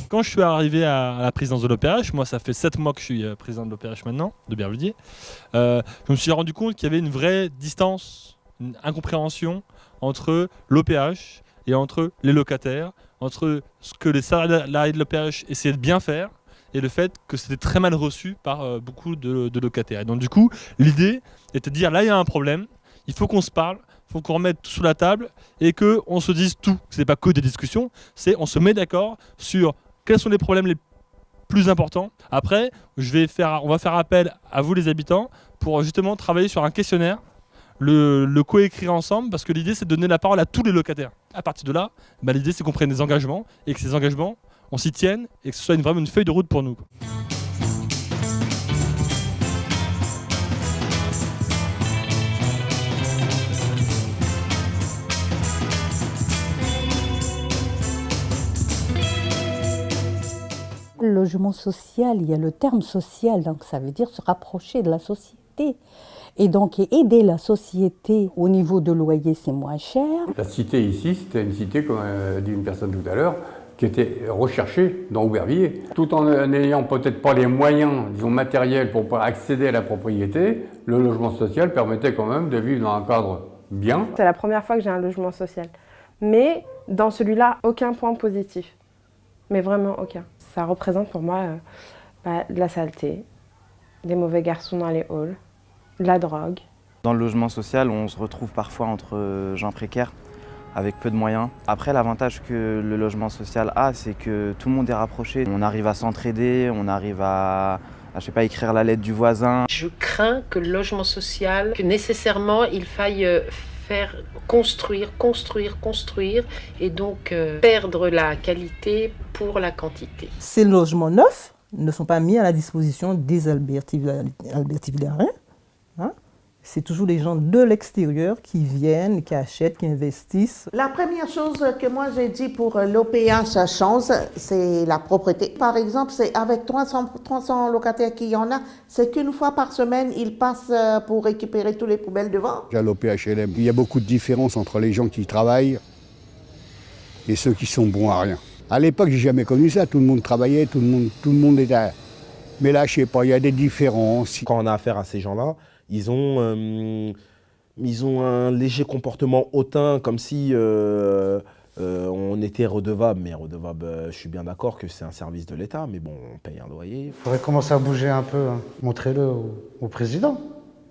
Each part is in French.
Quand je suis arrivé à la présidence de l'OPH, moi ça fait 7 mois que je suis président de l'OPH maintenant, de Bervilliers, je me suis rendu compte qu'il y avait une vraie distance, une incompréhension entre l'OPH et entre les locataires, entre ce que les salariés de l'OPH essayaient de bien faire et le fait que c'était très mal reçu par beaucoup de locataires. Et donc du coup, l'idée était de dire là il y a un problème, il faut qu'on se parle, il faut qu'on remette tout sous la table et qu'on se dise tout. Ce n'est pas que des discussions, c'est on se met d'accord sur quels sont les problèmes les plus importants. Après, on va faire appel à vous les habitants pour justement travailler sur un questionnaire, le coécrire ensemble, parce que l'idée c'est de donner la parole à tous les locataires. À partir de là, l'idée c'est qu'on prenne des engagements et que ces engagements, on s'y tienne et que ce soit vraiment une feuille de route pour nous. Le logement social, il y a le terme social, donc ça veut dire se rapprocher de la société. Et donc aider la société au niveau de loyer, c'est moins cher. La cité ici, c'était une cité, comme dit une personne tout à l'heure, qui était recherchée dans Aubervilliers. Tout en n'ayant peut-être pas les moyens, disons, matériels pour pouvoir accéder à la propriété, le logement social permettait quand même de vivre dans un cadre bien. C'est la première fois que j'ai un logement social. Mais dans celui-là, aucun point positif. Mais vraiment aucun. Ça représente pour moi de la saleté, des mauvais garçons dans les halls, de la drogue. Dans le logement social, on se retrouve parfois entre gens précaires, avec peu de moyens. Après, l'avantage que le logement social a, c'est que tout le monde est rapproché. On arrive à s'entraider, on arrive à écrire la lettre du voisin. Je crains que le logement social, que nécessairement il faille faire construire, et donc perdre la qualité pour la quantité. Ces logements neufs ne sont pas mis à la disposition des Alberti-Villarin. C'est toujours les gens de l'extérieur qui viennent, qui achètent, qui investissent. La première chose que moi j'ai dit pour l'OPH change, c'est la propreté. Par exemple, c'est avec 300 locataires qu'il y en a, c'est qu'une fois par semaine, ils passent pour récupérer tous les poubelles devant. À l'OPHLM, il y a beaucoup de différences entre les gens qui travaillent et ceux qui sont bons à rien. À l'époque, j'ai jamais connu ça. Tout le monde travaillait, tout le monde était... Mais là, je sais pas, il y a des différences. Quand on a affaire à ces gens-là, ils ont un léger comportement hautain, comme si on était redevable. Mais redevable, je suis bien d'accord que c'est un service de l'État, mais bon, on paye un loyer. Il faudrait commencer à bouger un peu. Montrez-le au président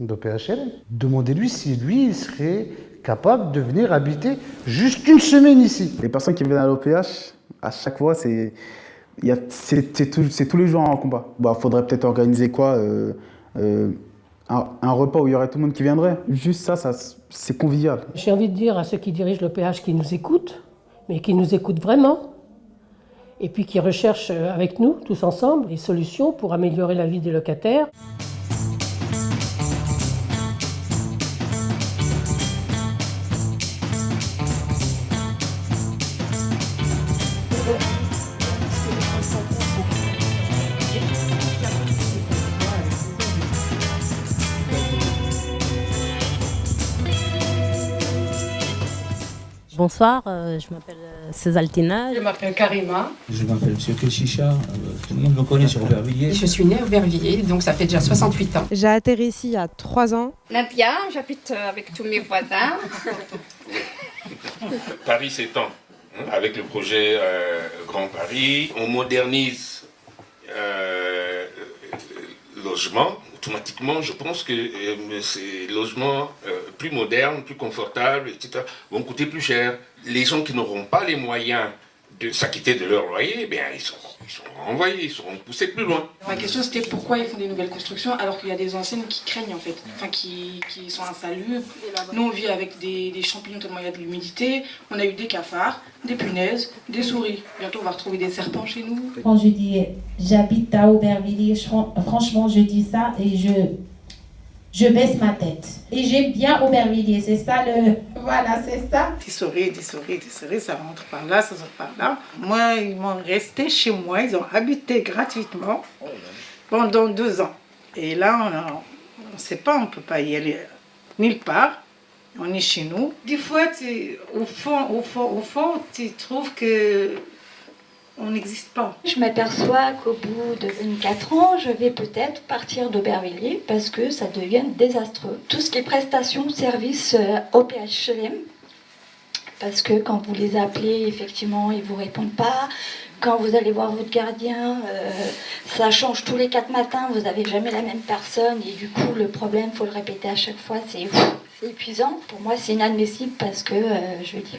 d'OPHLM. Demandez-lui si lui, il serait capable de venir habiter juste une semaine ici. Les personnes qui viennent à l'OPH, à chaque fois, c'est tous les jours un combat. Faudrait peut-être organiser quoi un repas où il y aurait tout le monde qui viendrait. Juste ça c'est convivial. J'ai envie de dire à ceux qui dirigent l'OPH qui nous écoutent, mais qui nous écoutent vraiment, et puis qui recherchent avec nous, tous ensemble, les solutions pour améliorer la vie des locataires. Bonsoir, je m'appelle Césaltina. Je m'appelle Karima. Je m'appelle M. Keshicha, tout le monde me connaît sur Aubervilliers. Je suis née à Aubervilliers, donc ça fait déjà 68 ans. J'ai atterri ici il y a 3 ans. Nadia, j'habite avec tous mes voisins. Paris s'étend, avec le projet Grand Paris. On modernise logement. Automatiquement, je pense que ces logements plus modernes, plus confortables, etc., vont coûter plus cher. Les gens qui n'auront pas les moyens de s'acquitter de leur loyer, ils seront renvoyés, ils seront poussés plus loin. Ma question c'était pourquoi ils font des nouvelles constructions alors qu'il y a des anciennes qui craignent en fait, qui sont insalubres. Nous on vit avec des champignons tellement il y a de l'humidité, on a eu des cafards, des punaises, des souris. Bientôt on va retrouver des serpents chez nous. Quand je dis j'habite à Aubervilliers, franchement je dis ça et je baisse ma tête. Et j'aime bien Aubervilliers, c'est ça le... Voilà, c'est ça. Des souris, ça rentre par là, ça sort par là. Moi, ils m'ont resté chez moi, ils ont habité gratuitement pendant 2 ans. Et là, on ne sait pas, on ne peut pas y aller nulle part. On est chez nous. Des fois, au fond, tu trouves que on n'existe pas. Je m'aperçois qu'au bout de 24 ans, je vais peut-être partir d'Aubervilliers parce que ça devient désastreux. Tout ce qui est prestations, services au PHLM, parce que quand vous les appelez, effectivement, ils ne vous répondent pas. Quand vous allez voir votre gardien, ça change tous les 4 matins, vous n'avez jamais la même personne. Et du coup, le problème, il faut le répéter à chaque fois, c'est épuisant. Pour moi, c'est inadmissible parce que, je veux dire,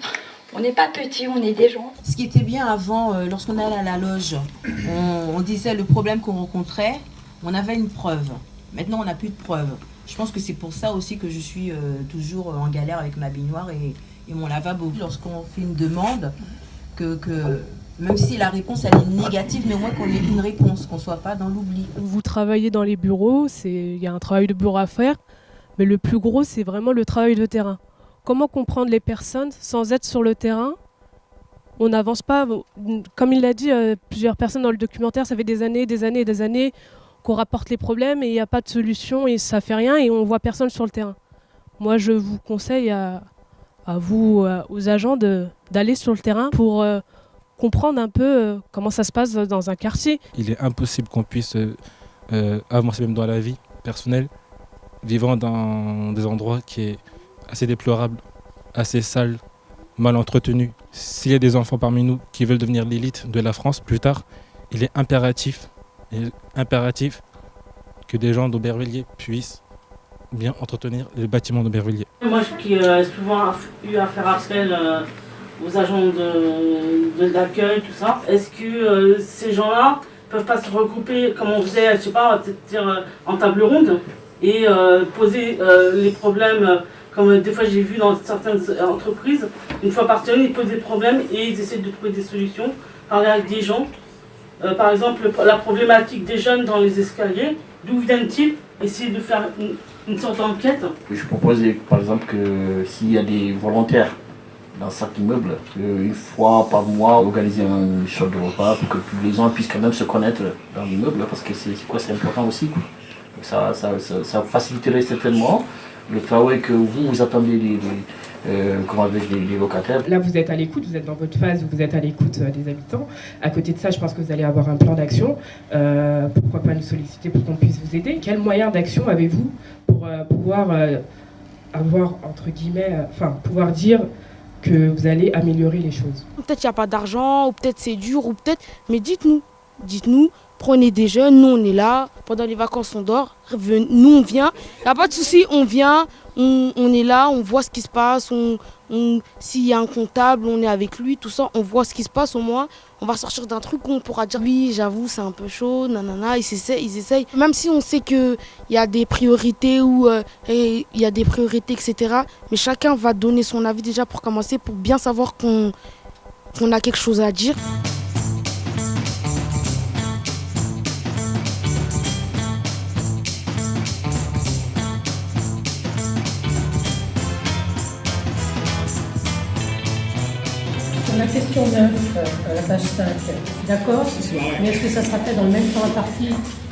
on n'est pas petit, on est des gens. Ce qui était bien avant, lorsqu'on allait à la loge, on disait le problème qu'on rencontrait, on avait une preuve. Maintenant, on n'a plus de preuve. Je pense que c'est pour ça aussi que je suis toujours en galère avec ma baignoire et mon lavabo. Lorsqu'on fait une demande, que même si la réponse elle est négative, mais au moins qu'on ait une réponse, qu'on ne soit pas dans l'oubli. Vous travaillez dans les bureaux, il y a un travail de bureau à faire, mais le plus gros, c'est vraiment le travail de terrain. Comment comprendre les personnes sans être sur le terrain? On n'avance pas. Comme il l'a dit, plusieurs personnes dans le documentaire, ça fait des années qu'on rapporte les problèmes et il n'y a pas de solution et ça ne fait rien et on ne voit personne sur le terrain. Moi, je vous conseille à vous, aux agents, d'aller sur le terrain pour comprendre un peu comment ça se passe dans un quartier. Il est impossible qu'on puisse avancer même dans la vie personnelle, vivant dans des endroits qui est assez déplorable, assez sale, mal entretenu. S'il y a des enfants parmi nous qui veulent devenir l'élite de la France plus tard, il est impératif que des gens d'Aubervilliers puissent bien entretenir les bâtiments d'Aubervilliers. Moi qui ai souvent eu à faire appel aux agents d'accueil, tout ça, est-ce que ces gens-là peuvent pas se regrouper comme on faisait, je sais pas, peut-être dire en table ronde et poser les problèmes comme des fois j'ai vu dans certaines entreprises, une fois par semaine, ils posent des problèmes et ils essaient de trouver des solutions, parler avec des gens. Par exemple, la problématique des jeunes dans les escaliers, d'où viennent-ils? Essayer de faire une sorte d'enquête. Je propose par exemple que s'il y a des volontaires dans chaque immeuble, une fois par mois, organiser un short de repas pour que les gens puissent quand même se connaître dans l'immeuble, parce que c'est important aussi. Donc ça faciliterait certainement le travail que vous attendez avec les locataires. Là, vous êtes à l'écoute, vous êtes dans votre phase où vous êtes à l'écoute des habitants. À côté de ça, je pense que vous allez avoir un plan d'action. Pourquoi pas nous solliciter pour qu'on puisse vous aider? Quels moyens d'action avez-vous pour pouvoir avoir, entre guillemets, pouvoir dire que vous allez améliorer les choses? Peut-être qu'il n'y a pas d'argent, ou peut-être c'est dur, ou peut-être... Mais dites-nous, prenez des jeunes, nous on est là, pendant les vacances on dort, nous on vient, il n'y a pas de souci, on vient, on est là, on voit ce qui se passe, s'il y a un comptable, on est avec lui, tout ça, on voit ce qui se passe au moins, on va sortir d'un truc où on pourra dire oui, j'avoue, c'est un peu chaud, nanana, ils essayent. Même si on sait qu'il y a des priorités, etc., mais chacun va donner son avis déjà pour commencer, pour bien savoir qu'on a quelque chose à dire. La question 9, la page 5, d'accord, mais est-ce que ça sera fait dans le même temps imparti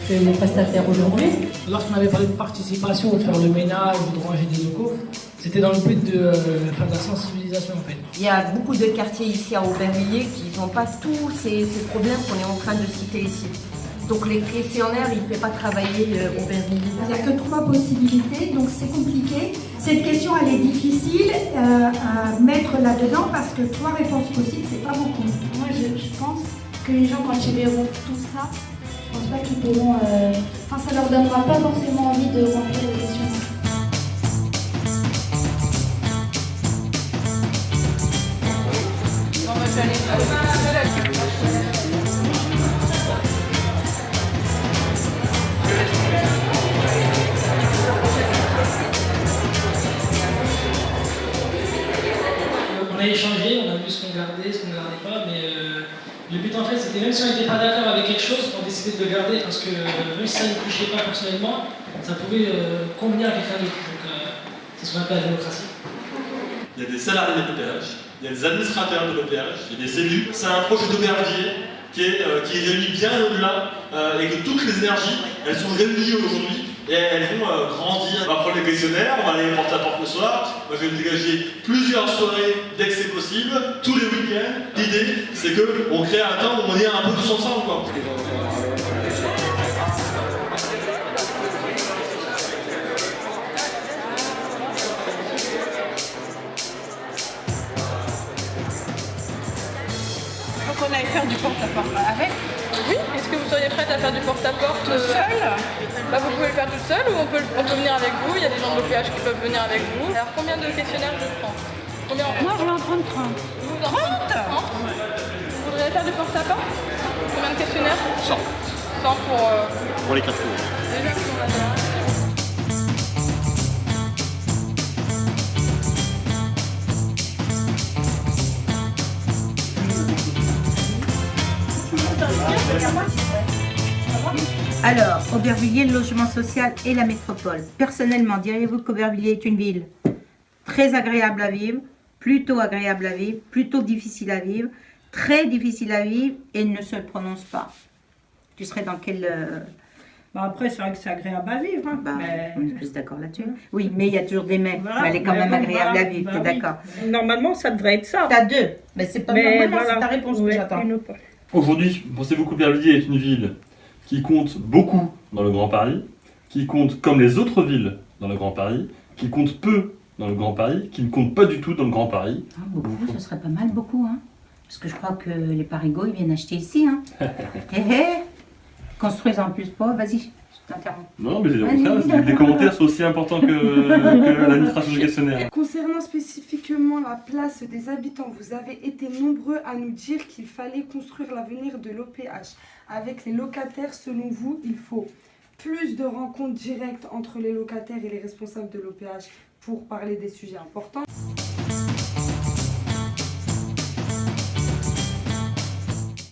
que les prestataires aujourd'hui? Lorsqu'on avait parlé de participation, de faire le ménage ou de ranger des locaux, c'était dans le but de faire de la sensibilisation en fait. Il y a beaucoup de quartiers ici à Aubervilliers qui n'ont pas tous ces problèmes qu'on est en train de citer ici. Donc les questionnaires, il ne fait pas travailler Aubervilliers. Il n'y a que 3 possibilités, donc c'est compliqué. Cette question, elle est difficile à mettre là-dedans parce que 3 réponses possibles, c'est pas beaucoup. Moi, je pense que les gens, quand ils verront tout ça, je pense pas qu'ils pourront... ça leur donnera pas forcément envie de remplir les questionnaires. On a échangé, on a vu ce qu'on gardait, ce qu'on ne gardait pas, mais Le but en fait, c'était même si on n'était pas d'accord avec quelque chose, on décidait de le garder parce que même si ça ne nous touchait pas personnellement, ça pouvait convenir à quelqu'un d'autre. Donc c'est ce qu'on appelle la démocratie. Il y a des salariés de l'OPH, il y a des administrateurs de l'OPH, il y a des élus. C'est un projet d'Aubervilliers qui réunit bien au-delà et que toutes les énergies, elles sont réunies aujourd'hui. Et elles vont grandir. On va prendre les questionnaires, on va aller porte à porte le soir. Moi, je vais me dégager plusieurs soirées dès que c'est possible, tous les week-ends. L'idée, c'est qu'on crée un temps où on est un peu tous ensemble, quoi. Faut qu'on aille faire du porte-à-porte avec. Oui, est-ce que vous seriez prête à faire du porte-à-porte seule? Bah, vous pouvez le faire toute seule ou on peut venir avec vous, il y a des gens de l'OPH qui peuvent venir avec vous. Alors combien de questionnaires je prends? Moi je vais en prendre 30. Vous en prenez 30? Vous voudriez faire du porte-à-porte? Combien de questionnaires? 100. 100 pour les 4 tours. Déjà, si on a déjà. Alors, Aubervilliers, le logement social et la métropole. Personnellement, diriez-vous qu'Aubervilliers est une ville très agréable à vivre, plutôt agréable à vivre, plutôt difficile à vivre, très difficile à vivre et ne se prononce pas? Tu serais dans quel... Après, c'est vrai que c'est agréable à vivre. Hein, mais... On est tous d'accord là-dessus. Oui, mais il y a toujours des mais. Voilà, mais elle est quand même agréable à vivre, bah t'es d'accord? Normalement, ça devrait être ça. T'as deux. Mais c'est pas normalement, voilà. c'est ta réponse que j'attends. Aujourd'hui, pensez-vous qu'Aubervilliers est une ville qui compte beaucoup dans le Grand Paris, qui compte comme les autres villes dans le Grand Paris, qui compte peu dans le Grand Paris, qui ne compte pas du tout dans le Grand Paris? Beaucoup, ce serait pas mal, beaucoup. Hein. Parce que je crois que les Parigots, ils viennent acheter ici. Hein. Construisent en plus pas, vas-y, je t'interromps. Non, mais au contraire, les commentaires sont aussi importants que l'administration du questionnaire. Concernant spécifiquement la place des habitants, vous avez été nombreux à nous dire qu'il fallait construire l'avenir de l'OPH. Avec les locataires, selon vous, il faut plus de rencontres directes entre les locataires et les responsables de l'OPH pour parler des sujets importants.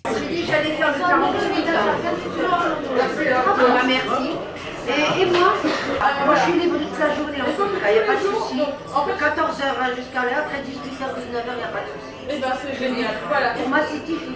J'ai dit que j'allais faire le 48 merci. Et moi, je suis libre toute la journée en tout cas, il n'y a pas de souci. De 14h jusqu'à là, après 18h, 19h, il n'y a pas de souci. Eh ben c'est génial, voilà. Pour moi, c'est difficile.